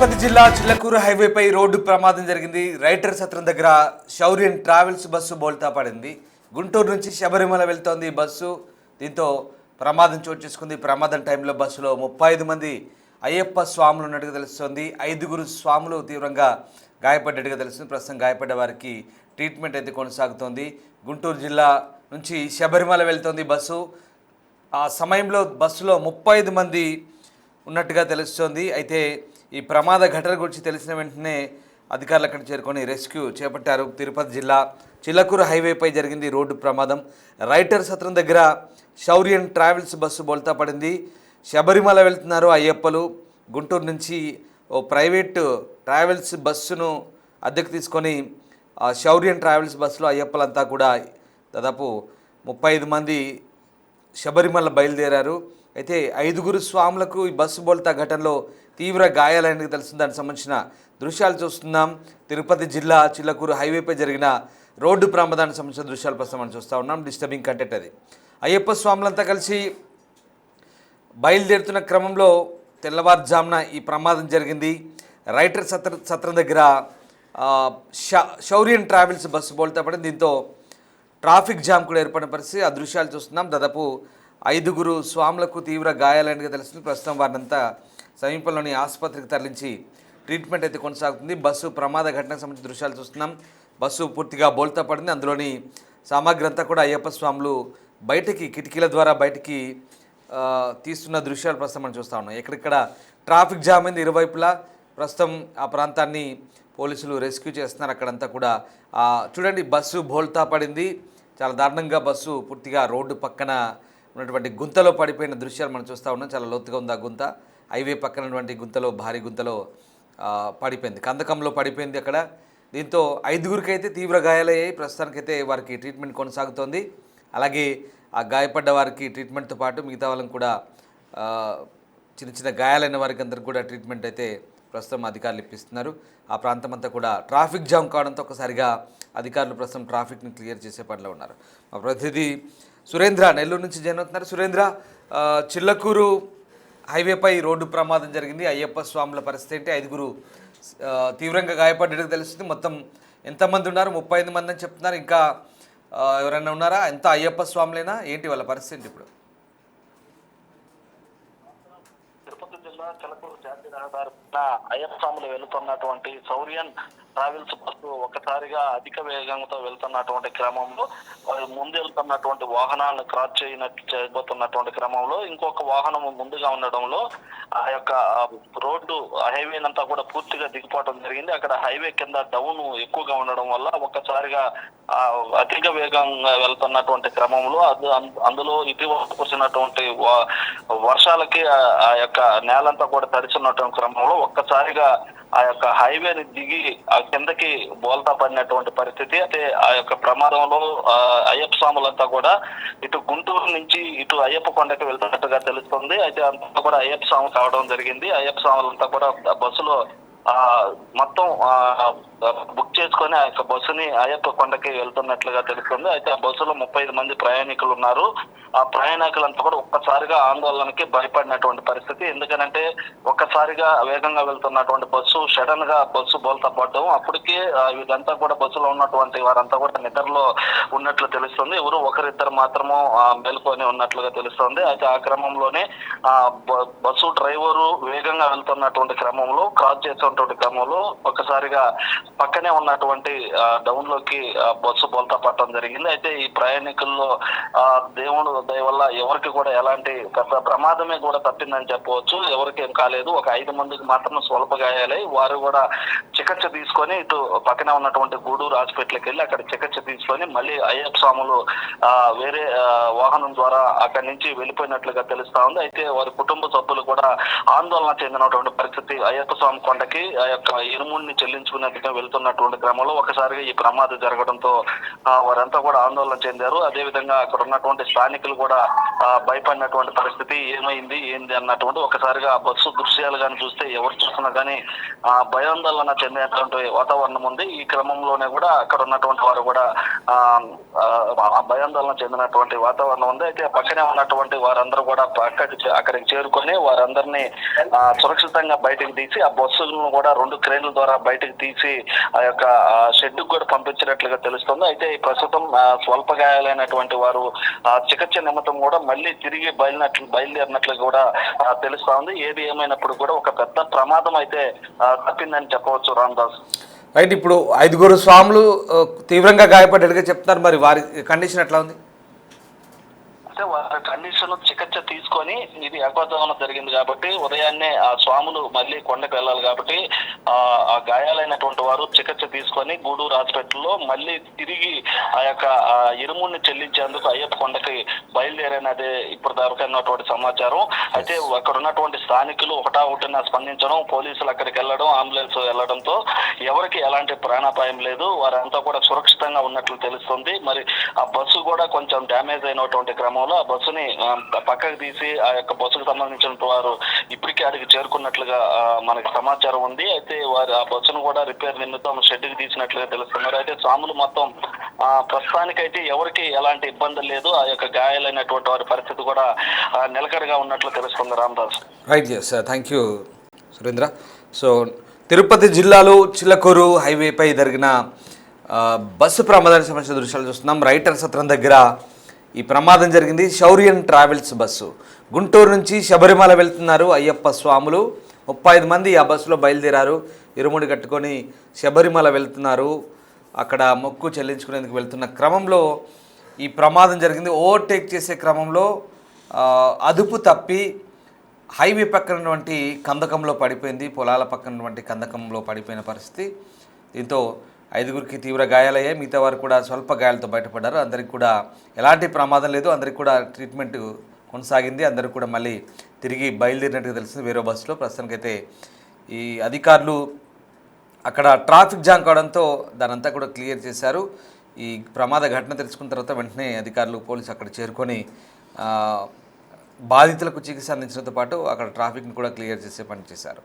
తిరుపతి జిల్లా చిల్లకూరు హైవేపై రోడ్డు ప్రమాదం జరిగింది. రైటర్ సత్రం దగ్గర శౌర్యన్ ట్రావెల్స్ బస్సు బోల్తా పడింది. గుంటూరు నుంచి శబరిమల వెళ్తోంది బస్సు. దీంతో ప్రమాదం చోటు చేసుకుంది. ప్రమాదం టైంలో బస్సులో 35 మంది అయ్యప్ప స్వాములు ఉన్నట్టుగా తెలుస్తోంది. 5 స్వాములు తీవ్రంగా గాయపడ్డట్టుగా తెలుస్తుంది. ప్రస్తుతం గాయపడ్డ వారికి ట్రీట్మెంట్ అయితే కొనసాగుతోంది. గుంటూరు జిల్లా నుంచి శబరిమల వెళ్తోంది బస్సు. ఆ సమయంలో బస్సులో 35 మంది ఉన్నట్టుగా తెలుస్తోంది. అయితే ఈ ప్రమాద ఘటన గురించి తెలిసిన వెంటనే అధికారులు అక్కడ చేరుకొని రెస్క్యూ చేపట్టారు. తిరుపతి జిల్లా చిల్లకూరు హైవేపై జరిగింది రోడ్డు ప్రమాదం. రైటర్ సత్రం దగ్గర శౌర్యన్ ట్రావెల్స్ బస్సు బోల్తా పడింది. శబరిమల వెళ్తున్నారు అయ్యప్పలు. గుంటూరు నుంచి ఓ ప్రైవేటు ట్రావెల్స్ బస్సును అద్దెకు తీసుకొని శౌర్యన్ ట్రావెల్స్ బస్సులో అయ్యప్పలంతా కూడా దాదాపు 35 మంది శబరిమల బయలుదేరారు. అయితే 5 స్వాములకు ఈ బస్సు బోల్తా ఘటనలో తీవ్ర గాయాలైనది తెలుస్తుంది. దానికి సంబంధించిన దృశ్యాలు చూస్తున్నాం. తిరుపతి జిల్లా చిల్లకూరు హైవేపై జరిగిన రోడ్డు ప్రమాదానికి సంబంధించిన దృశ్యాలు ప్రస్తుతం మనం చూస్తూ ఉన్నాం. డిస్టర్బింగ్ కంటెంట్ అది. అయ్యప్ప స్వాములంతా కలిసి బయలుదేరుతున్న క్రమంలో తెల్లవారుజామున ఈ ప్రమాదం జరిగింది. రైటర్ సత్రం దగ్గర శౌర్యన్ ట్రావెల్స్ బస్సు బోల్తా పడింది. దీంతో ట్రాఫిక్ జామ్ కూడా ఏర్పడిన పరిస్థితి. ఆ దృశ్యాలు చూస్తున్నాం. దాదాపు 5 స్వాములకు తీవ్ర గాయాలైనట్టుగా తెలుస్తుంది. ప్రస్తుతం వారినంతా సమీపంలోని ఆసుపత్రికి తరలించి ట్రీట్మెంట్ అయితే కొనసాగుతుంది. బస్సు ప్రమాద ఘటనకు సంబంధించిన దృశ్యాలు చూస్తున్నాం. బస్సు పూర్తిగా బోల్తా పడింది. అందులోని సామాగ్రి అంతా కూడా అయ్యప్ప స్వాములు బయటికి కిటికీల ద్వారా బయటికి తీస్తున్న దృశ్యాలు ప్రస్తుతం మనం చూస్తూ ఉన్నాం. ఎక్కడిక్కడ ట్రాఫిక్ జామ్ అయింది ఇరువైపులా. ప్రస్తుతం ఆ ప్రాంతాన్ని పోలీసులు రెస్క్యూ చేస్తున్నారు. అక్కడంతా కూడా చూడండి, బస్సు బోల్తా పడింది. చాలా దారుణంగా బస్సు పూర్తిగా రోడ్డు పక్కన ఉన్నటువంటి గుంతలో పడిపోయిన దృశ్యాలు మనం చూస్తూ ఉన్నాం. చాలా లోతుగా ఉంది ఆ గుంత. హైవే పక్కన ఉన్నటువంటి గుంతలో, భారీ గుంతలో పడిపోయింది, కందకంలో పడిపోయింది అక్కడ. దీంతో 5 అయితే తీవ్ర గాయాలయ్యాయి. ప్రస్తుతానికైతే వారికి ట్రీట్మెంట్ కొనసాగుతోంది. అలాగే ఆ గాయపడ్డ వారికి ట్రీట్మెంట్తో పాటు మిగతా వాళ్ళని కూడా చిన్న చిన్న గాయాలైన వారికి అందరికి కూడా ట్రీట్మెంట్ అయితే ప్రస్తుతం అధికారులు ఇప్పిస్తున్నారు. ఆ ప్రాంతం అంతా కూడా ట్రాఫిక్ జామ్ కావడంతో ఒకసారిగా అధికారులు ప్రస్తుతం ట్రాఫిక్ని క్లియర్ చేసే పనిలో ఉన్నారు. మా ప్రతినిధి సురేంద్ర నెల్లూరు నుంచి జాయిన్ అవుతున్నారు. సురేంద్ర, చిల్లకూరు హైవేపై రోడ్డు ప్రమాదం జరిగింది. అయ్యప్ప స్వాముల పరిస్థితి ఏంటి? 5 తీవ్రంగా గాయపడ్డట్టుగా తెలుస్తుంది. మొత్తం ఎంతమంది ఉన్నారు? 35 మంది అని చెప్తున్నారు. ఇంకా ఎవరైనా ఉన్నారా? ఎంత అయ్యప్ప స్వాములైనా ఏంటి వాళ్ళ పరిస్థితి ఇప్పుడు? తిరుపతి జిల్లా చిలకూరు జాతీయ రహదారి అయ్యప్ప స్వాములు వెళుతున్నటువంటి శౌర్యన్ ట్రావెల్స్ బస్సు ఒక్కసారిగా అధిక వేగంతో వెళ్తున్నటువంటి క్రమంలో ముందు వెళ్తున్నటువంటి వాహనాలను క్రాస్ చేయబోతున్నటువంటి క్రమంలో ఇంకొక వాహనం ముందుగా ఉండడంలో ఆ యొక్క రోడ్డు హైవేనంతా కూడా పూర్తిగా దిగిపోవడం జరిగింది. అక్కడ హైవే కింద డౌన్ ఎక్కువగా ఉండడం వల్ల ఒక్కసారిగా అధిక వేగంగా వెళ్తున్నటువంటి క్రమంలో అందులో ఇటీవల కురిసినటువంటి వర్షాలకి ఆ యొక్క నేలంతా కూడా తడిచినటువంటి క్రమంలో ఒక్కసారిగా ఆ యొక్క హైవేని దిగి ఆ కిందకి బోల్తా పడినటువంటి పరిస్థితి. అయితే ఆ యొక్క ప్రమాదంలో అయ్యప్ప స్వాములంతా కూడా ఇటు గుంటూరు నుంచి ఇటు అయ్యప్ప కొండకి వెళ్తున్నట్టుగా తెలుస్తుంది. అయితే అంతా కూడా అయ్యప్ప స్వామి కావడం జరిగింది. అయ్యప్ప స్వాములంతా కూడా బస్సులో మొత్తం బుక్ చేసుకొని ఆ యొక్క బస్సుని అయ్యప్ప కొండకి వెళ్తున్నట్లుగా తెలుస్తుంది. అయితే ఆ బస్సులో 35 మంది ప్రయాణికులు ఉన్నారు. ఆ ప్రయాణికులంతా కూడా ఒక్కసారిగా ఆందోళనకి భయపడినటువంటి పరిస్థితి. ఎందుకనంటే ఒక్కసారిగా వేగంగా వెళ్తున్నటువంటి బస్సు సడన్ గా బస్సు బోల్తా పడడం, అప్పటికే ఇదంతా కూడా బస్సులో ఉన్నటువంటి వారంతా కూడా నిద్రలో ఉన్నట్లు తెలుస్తుంది. ఎవరు ఒకరిద్దరు మాత్రము మేల్కొని ఉన్నట్లుగా తెలుస్తుంది. అయితే ఆ క్రమంలోనే బస్సు డ్రైవరు వేగంగా వెళ్తున్నటువంటి క్రమంలో క్రాస్ చేస్తున్నటువంటి క్రమంలో ఒక్కసారిగా పక్కనే ఉన్నటువంటి డౌన్ లోకి బస్సు బోల్తా పడటం జరిగింది. అయితే ఈ ప్రయాణికుల్లో దేవుడు దయ వల్ల ఎవరికి కూడా ఎలాంటి పెద్ద ప్రమాదమే కూడా తప్పిందని చెప్పవచ్చు. ఎవరికి ఏం కాలేదు. ఒక 5 మందికి మాత్రం స్వల్ప గాయాలై వారు కూడా చికిత్స తీసుకొని ఇటు పక్కనే ఉన్నటువంటి గూడూరు హాస్పిటల్కి వెళ్ళి అక్కడ చికిత్స తీసుకొని మళ్ళీ అయ్యప్ప స్వాములు వేరే వాహనం ద్వారా అక్కడి నుంచి వెళ్ళిపోయినట్లుగా తెలుస్తా ఉంది. అయితే వారి కుటుంబ సభ్యులు కూడా ఆందోళన చెందినటువంటి పరిస్థితి. అయ్యప్ప స్వామి కొండకి ఆ యొక్క ఇరుముడిని చెల్లించుకునేట్టుగా వెళ్తున్నటువంటి క్రమంలో ఒకసారిగా ఈ ప్రమాదం జరగడంతో వారంతా కూడా ఆందోళన చెందారు. అదేవిధంగా అక్కడ ఉన్నటువంటి స్థానికులు ప్రయాణికులు కూడా భయపడినటువంటి పరిస్థితి. ఏమైంది ఏంది అన్నటువంటి ఒకసారిగా ఆ బస్సు దృశ్యాలు కానీ చూస్తే ఎవరు చూస్తున్నా కానీ భయాందోళన చెందేటువంటి వాతావరణం ఉంది. ఈ క్రమంలోనే కూడా అక్కడ ఉన్నటువంటి వారు కూడా భయాందోళన చెందినటువంటి వాతావరణం ఉంది. అయితే పక్కనే ఉన్నటువంటి వారందరూ కూడా అక్కడికి చేరుకొని వారందరినీ సురక్షితంగా బయటకు తీసి ఆ బస్సులను కూడా 2 క్రేన్ల ద్వారా బయటకు తీసి ఆ యొక్క షెడ్ కూడా పంపించినట్లుగా తెలుస్తుంది. అయితే ప్రస్తుతం స్వల్ప గాయాలైనటువంటి వారు చికిత్స నిమిత్తం కూడా మళ్ళీ తిరిగి బయలుదేరినట్లు కూడా తెలుస్తా ఉంది. ఏది ఏమైనప్పుడు కూడా ఒక పెద్ద ప్రమాదం అయితే తప్పిందని చెప్పవచ్చు రామదాస్. రైట్, ఇప్పుడు 5 స్వాములు తీవ్రంగా గాయపడ్డట్టుగా చెప్తున్నారు, మరి వారి కండిషన్ ఎట్లా ఉంది? అంటే వారి కండిషన్ చికిత్స తీసుకొని ఇది అపవాదం జరిగింది కాబట్టి ఉదయాన్నే ఆ స్వాములు మళ్ళీ కొండకు వెళ్ళాలి కాబట్టి ఆ గాయాలైనటువంటి వారు చికిత్స తీసుకొని గూడూరు హాస్పిటల్లో మళ్ళీ తిరిగి ఆ యొక్క ఇరుముడిని చెల్లించేందుకు అయ్యప్ప కొండకి బయలుదేరనేది ఇప్పుడు దొరకనటువంటి సమాచారం. అయితే అక్కడ ఉన్నటువంటి స్థానికులు ఒకటా స్పందించడం, పోలీసులు అక్కడికి వెళ్ళడం, అంబులెన్స్ వెళ్ళడంతో ఎవరికి ఎలాంటి ప్రాణాపాయం లేదు. వారంతా కూడా సురక్షితంగా ఉన్నట్లు తెలుస్తుంది. మరి ఆ బస్సు కూడా కొంచెం డ్యామేజ్ అయినటువంటి క్రమంలో ఆ బస్సుని పక్కకు తీసి ఆ యొక్క బస్సుకు సంబంధించిన వారు ఇప్పటికే అడిగి చేరుకున్నట్లుగా మనకి సమాచారం ఉంది. అయితే వారు ఆ బస్సును కూడా రిపేర్ నిమిత్తం షెడ్కి తీసినట్లుగా తెలుస్తున్నారు. అయితే స్వాములు మొత్తం ప్రస్తుతానికైతే ఎవరికి ఎలాంటి ఇబ్బంది లేదు. ఆ యొక్క గాయాలైనటువంటి వారి పరిస్థితి కూడా నిలకడగా ఉన్నట్లు తెలుస్తుంది Ramdas. Right, thank you Surendra. So Tirupati జిల్లాలో చిలకూరు హైవేపై జరిగిన బస్సు ప్రమాదానికి సంబంధించిన దృశ్యాలు చూస్తున్నాం. రైటర్ సత్రం దగ్గర ఈ ప్రమాదం జరిగింది. శౌర్యన్ ట్రావెల్స్ బస్సు గుంటూరు నుంచి శబరిమల వెళ్తున్నారు అయ్యప్ప స్వాములు. 35 మంది ఆ బస్సులో బయలుదేరారు. ఇరుముడి కట్టుకొని శబరిమల వెళ్తున్నారు. అక్కడ మొక్కు చెల్లించుకునేందుకు వెళ్తున్న క్రమంలో ఈ ప్రమాదం జరిగింది. ఓవర్టేక్ చేసే క్రమంలో అదుపు తప్పి హైవే పక్కనటువంటి కందకంలో పడిపోయింది. పొలాల పక్కనటువంటి కందకంలో పడిపోయిన పరిస్థితి. దీంతో 5గురికి తీవ్ర గాయాలయ్యాయి. మిగతా వారు కూడా స్వల్ప గాయాలతో బయటపడ్డారు. అందరికి కూడా ఎలాంటి ప్రమాదం లేదు. అందరికి కూడా ట్రీట్మెంట్ కొనసాగింది. అందరూ కూడా మళ్ళీ తిరిగి బయలుదేరినట్టుగా తెలిసింది వేరే బస్సులో. ప్రస్తుతానికైతే ఈ అధికారులు అక్కడ ట్రాఫిక్ జామ్ కావడంతో దానంతా కూడా క్లియర్ చేశారు. ఈ ప్రమాద ఘటన తెలుసుకున్న తర్వాత వెంటనే అధికారులు పోలీసు అక్కడ చేరుకొని బాధితులకు చికిత్స అందించడంతో పాటు అక్కడ ట్రాఫిక్ని కూడా క్లియర్ చేసే పని చేశారు.